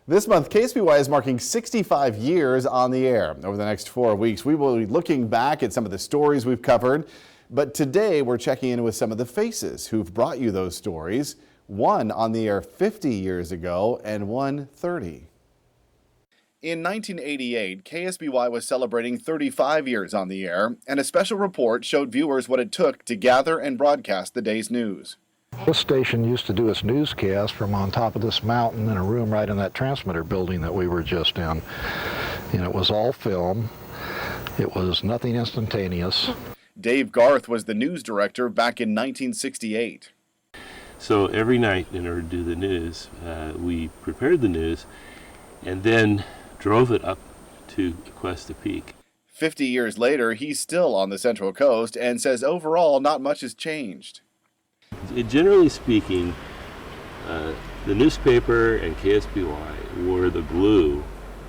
This month, KSBY is marking 65 years on the air. Over the next 4 weeks, we will be looking back at some of the stories we've covered. But today, we're checking in with some of the faces who've brought you those stories. One on the air 50 years ago and one 30. In 1988, KSBY was celebrating 35 years on the air, and a special report showed viewers what it took to gather and broadcast the day's news. This station used to do its newscast from on top of this mountain in a room right in that transmitter building that we were just in. And it was all film. It was nothing instantaneous. Dave GARTH was the news director back in 1968. So every night in order to do the news, we prepared the news and then drove it up to Cuesta Peak. 50 years later, he's still on the Central Coast and says overall not much has changed. Generally speaking, the newspaper and KSBY were the glue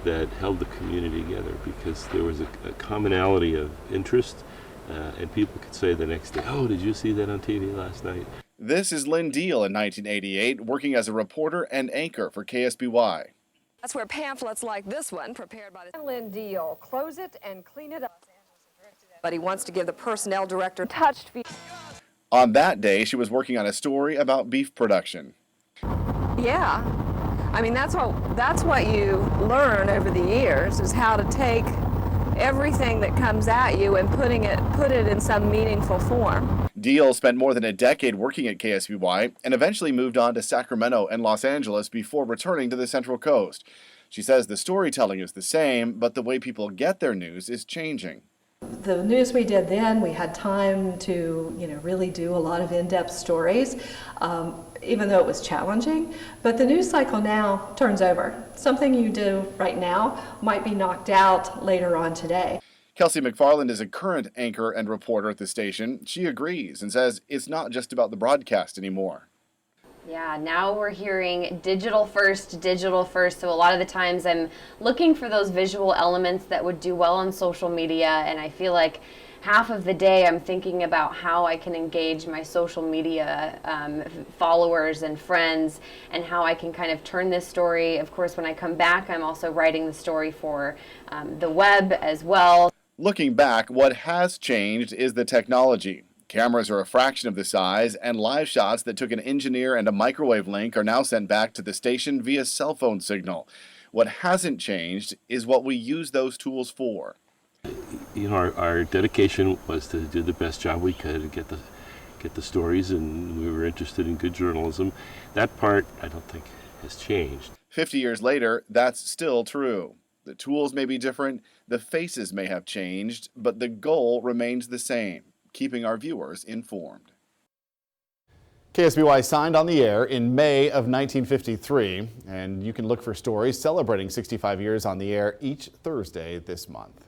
that held the community together because there was a commonality of interest, and people could say the next day, "Oh, did you see that on TV last night?" This is Lynn Deal in 1988, working as a reporter and anchor for KSBY. That's where pamphlets like this one, prepared by the Lynn Deal, close it and clean it up. But he wants to give the personnel director touched feet. On that day, she was working on a story about beef production. Yeah, I mean that's what you learn over the years is how to take everything that comes at you and put it in some meaningful form. Deal spent more than a decade working at KSBY and eventually moved on to Sacramento and Los Angeles before returning to the Central Coast. She says the storytelling is the same, but the way people get their news is changing. The news we did then, we had time to, really do a lot of in-depth stories, even though it was challenging. But the news cycle now turns over. Something you do right now might be knocked out later on today. KELSEY McFarland is a current anchor and reporter at the station. She agrees and says it's not just about the broadcast anymore. Yeah, now we're hearing digital first, so a lot of the times I'm looking for those visual elements that would do well on social media, and I feel like half of the day I'm thinking about how I can engage my social media followers and friends and how I can kind of turn this story. Of course, when I come back, I'm also writing the story for the web as well. Looking back, what has changed is the technology. Cameras are a fraction of the size, and live shots that took an engineer and a microwave link are now sent back to the station via cell phone signal. What hasn't changed is what we use those tools for. Our dedication was to do the best job we could and get the stories, and we were interested in good journalism. That part, I don't think, has changed. 50 years later, that's still true. The tools may be different, the faces may have changed, but the goal remains the same. Keeping our viewers informed. KSBY signed on the air in May of 1953, and you can look for stories celebrating 65 years on the air each Thursday this month.